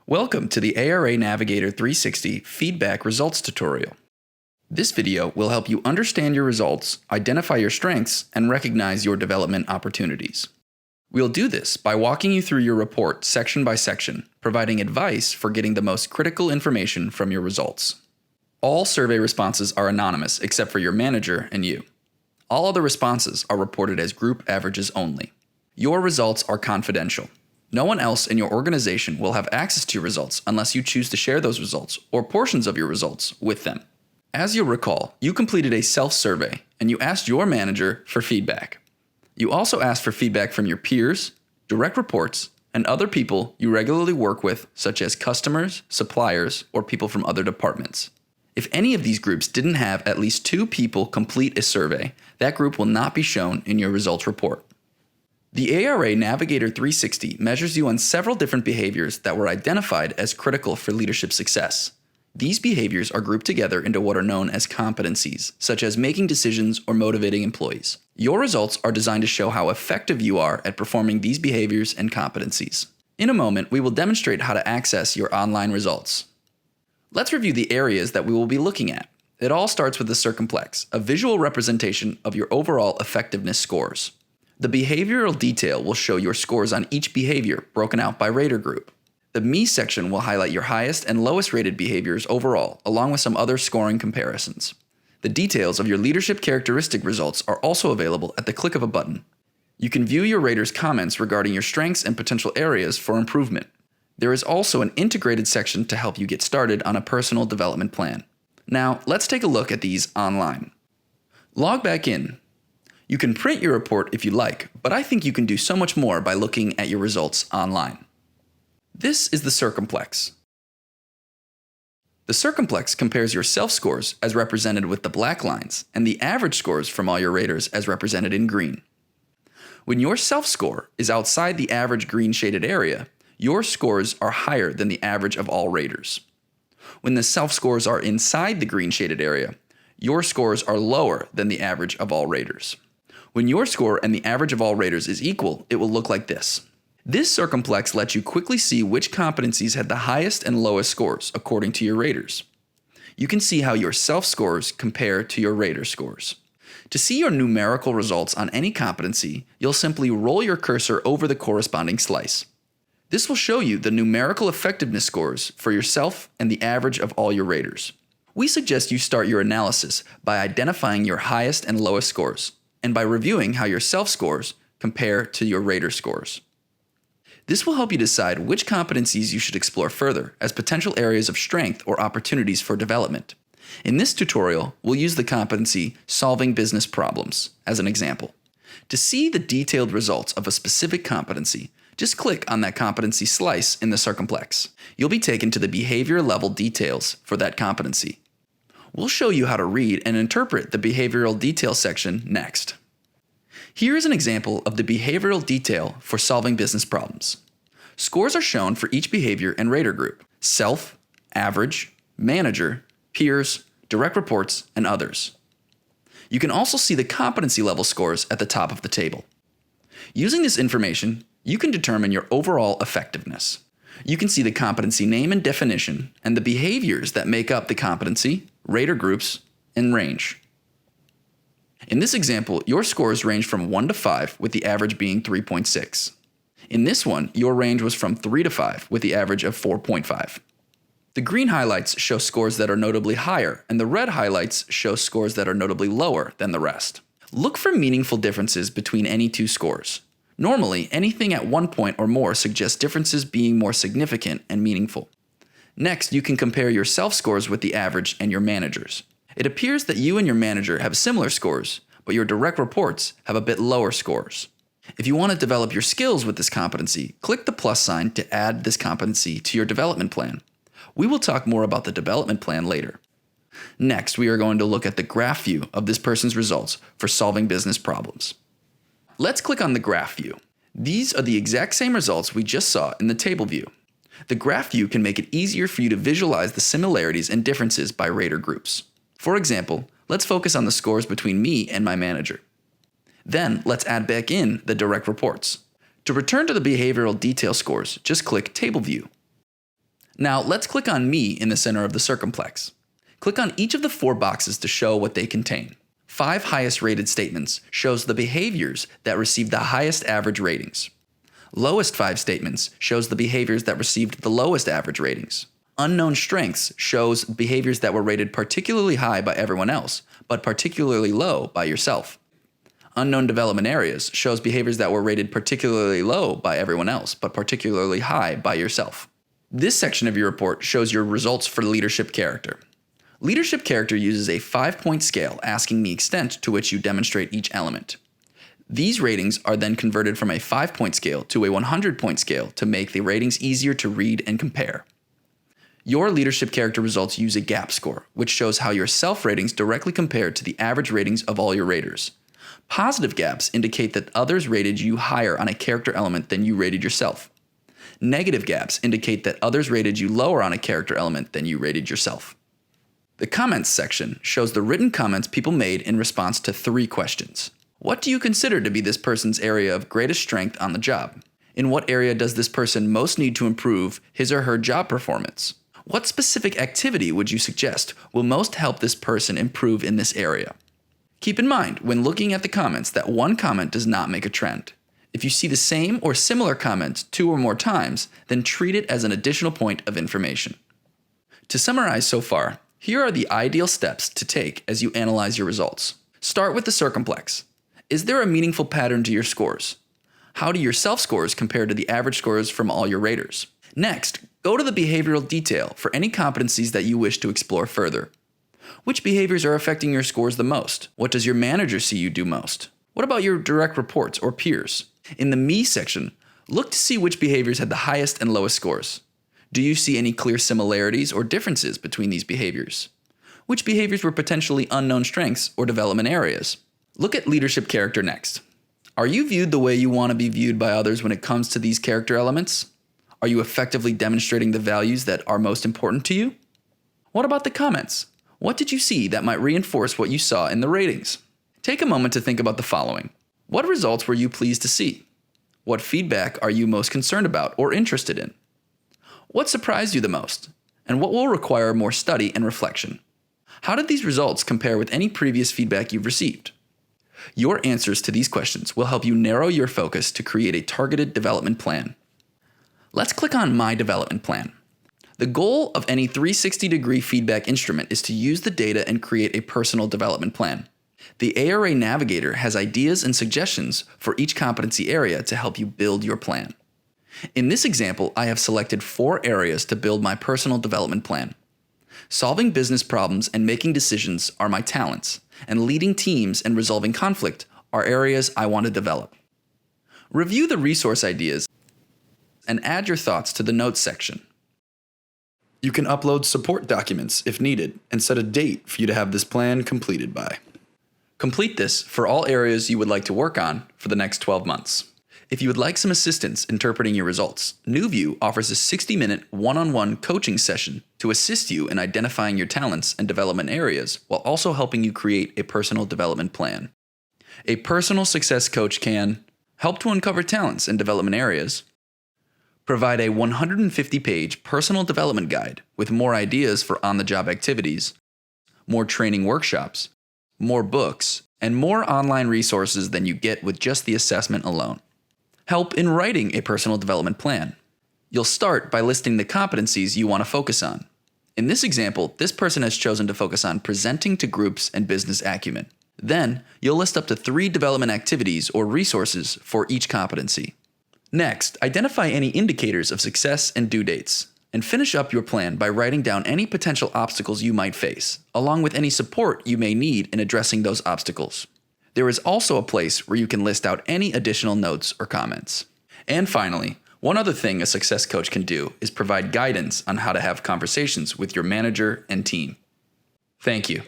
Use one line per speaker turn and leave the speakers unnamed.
Welcome to the ARA Navigator 360 Feedback Results tutorial. This video will help you understand your results, identify your strengths, and recognize your development opportunities. We'll do this by walking you through your report section by section, providing advice for getting the most critical information from your results. All survey responses are anonymous except for your manager and you. All other responses are reported as group averages only. Your results are confidential. No one else in your organization will have access to your results unless you choose to share those results or portions of your results with them. As you'll recall, you completed a self-survey and you asked your manager for feedback. You also asked for feedback from your peers, direct reports, and other people you regularly work with, such as customers, suppliers, or people from other departments. If any of these groups didn't have at least 2 people complete a survey, that group will not be shown in your results report. The ARA Navigator 360 measures you on several different behaviors that were identified as critical for leadership success. These behaviors are grouped together into what are known as competencies, such as making decisions or motivating employees. Your results are designed to show how effective you are at performing these behaviors and competencies. In a moment, we will demonstrate how to access your online results. Let's review the areas that we will be looking at. It all starts with the circumplex, a visual representation of your overall effectiveness scores. The behavioral detail will show your scores on each behavior broken out by rater group. The Me section will highlight your highest and lowest rated behaviors overall, along with some other scoring comparisons. The details of your leadership characteristic results are also available at the click of a button. You can view your raters' comments regarding your strengths and potential areas for improvement. There is also an integrated section to help you get started on a personal development plan. Now, let's take a look at these online. Log back in. You can print your report if you like, but I think you can do so much more by looking at your results online. This is the circumplex. The circumplex compares your self-scores as represented with the black lines and the average scores from all your raters as represented in green. When your self-score is outside the average green shaded area, your scores are higher than the average of all raters. When the self-scores are inside the green shaded area, your scores are lower than the average of all raters. When your score and the average of all raters is equal, it will look like this. This circumplex lets you quickly see which competencies had the highest and lowest scores according to your raters. You can see how your self-scores compare to your rater scores. To see your numerical results on any competency, you'll simply roll your cursor over the corresponding slice. This will show you the numerical effectiveness scores for yourself and the average of all your raters. We suggest you start your analysis by identifying your highest and lowest scores, and by reviewing how your self-scores compare to your rater scores. This will help you decide which competencies you should explore further as potential areas of strength or opportunities for development. In this tutorial, we'll use the competency solving business problems as an example. To see the detailed results of a specific competency, just click on that competency slice in the circumplex. You'll be taken to the behavior level details for that competency. We'll show you how to read and interpret the behavioral detail section next. Here is an example of the behavioral detail for solving business problems. Scores are shown for each behavior and rater group: self, average, manager, peers, direct reports, and others. You can also see the competency level scores at the top of the table. Using this information, you can determine your overall effectiveness. You can see the competency name and definition, and the behaviors that make up the competency, rater groups, and range. In this example, your scores range from 1 to 5, with the average being 3.6. In this one, your range was from 3 to 5, with the average of 4.5. The green highlights show scores that are notably higher, and the red highlights show scores that are notably lower than the rest. Look for meaningful differences between any 2 scores. Normally, anything at 1 point or more suggests differences being more significant and meaningful. Next, you can compare your self-scores with the average and your manager's. It appears that you and your manager have similar scores, but your direct reports have a bit lower scores. If you want to develop your skills with this competency, click the plus sign to add this competency to your development plan. We will talk more about the development plan later. Next, we are going to look at the graph view of this person's results for solving business problems. Let's click on the graph view. These are the exact same results we just saw in the table view. The graph view can make it easier for you to visualize the similarities and differences by rater groups. For example, let's focus on the scores between me and my manager. Then let's add back in the direct reports. To return to the behavioral detail scores, just click Table View. Now let's click on Me in the center of the circumplex. Click on each of the 4 boxes to show what they contain. 5 highest rated statements shows the behaviors that received the highest average ratings. Lowest 5 statements shows the behaviors that received the lowest average ratings. Unknown strengths shows behaviors that were rated particularly high by everyone else, but particularly low by yourself. Unknown development areas shows behaviors that were rated particularly low by everyone else, but particularly high by yourself. This section of your report shows your results for leadership character. Leadership character uses a 5-point scale asking the extent to which you demonstrate each element. These ratings are then converted from a 5-point scale to a 100-point scale to make the ratings easier to read and compare. Your leadership character results use a gap score, which shows how your self-ratings directly compare to the average ratings of all your raters. Positive gaps indicate that others rated you higher on a character element than you rated yourself. Negative gaps indicate that others rated you lower on a character element than you rated yourself. The comments section shows the written comments people made in response to 3 questions. What do you consider to be this person's area of greatest strength on the job? In what area does this person most need to improve his or her job performance? What specific activity would you suggest will most help this person improve in this area? Keep in mind, when looking at the comments, that one comment does not make a trend. If you see the same or similar comments 2 or more times, then treat it as an additional point of information. To summarize so far, here are the ideal steps to take as you analyze your results. Start with the circumplex. Is there a meaningful pattern to your scores? How do your self-scores compare to the average scores from all your raters? Next, go to the behavioral detail for any competencies that you wish to explore further. Which behaviors are affecting your scores the most? What does your manager see you do most? What about your direct reports or peers? In the Me section, look to see which behaviors had the highest and lowest scores. Do you see any clear similarities or differences between these behaviors? Which behaviors were potentially unknown strengths or development areas? Look at leadership character next. Are you viewed the way you want to be viewed by others when it comes to these character elements? Are you effectively demonstrating the values that are most important to you? What about the comments? What did you see that might reinforce what you saw in the ratings? Take a moment to think about the following. What results were you pleased to see? What feedback are you most concerned about or interested in? What surprised you the most? And what will require more study and reflection? How did these results compare with any previous feedback you've received? Your answers to these questions will help you narrow your focus to create a targeted development plan. Let's click on My Development Plan. The goal of any 360-degree feedback instrument is to use the data and create a personal development plan. The ARA Navigator has ideas and suggestions for each competency area to help you build your plan. In this example, I have selected 4 areas to build my personal development plan. Solving business problems and making decisions are my talents, and leading teams and resolving conflict are areas I want to develop. Review the resource ideas and add your thoughts to the notes section. You can upload support documents if needed and set a date for you to have this plan completed by. Complete this for all areas you would like to work on for the next 12 months. If you would like some assistance interpreting your results, NewView offers a 60-minute one-on-one coaching session to assist you in identifying your talents and development areas while also helping you create a personal development plan. A personal success coach can help to uncover talents and development areas, provide a 150-page personal development guide with more ideas for on-the-job activities, more training workshops, more books, and more online resources than you get with just the assessment alone. Help in writing a personal development plan. You'll start by listing the competencies you want to focus on. In this example, this person has chosen to focus on presenting to groups and business acumen. Then, you'll list up to 3 development activities or resources for each competency. Next, identify any indicators of success and due dates, and finish up your plan by writing down any potential obstacles you might face, along with any support you may need in addressing those obstacles. There is also a place where you can list out any additional notes or comments. And finally, one other thing a success coach can do is provide guidance on how to have conversations with your manager and team. Thank you.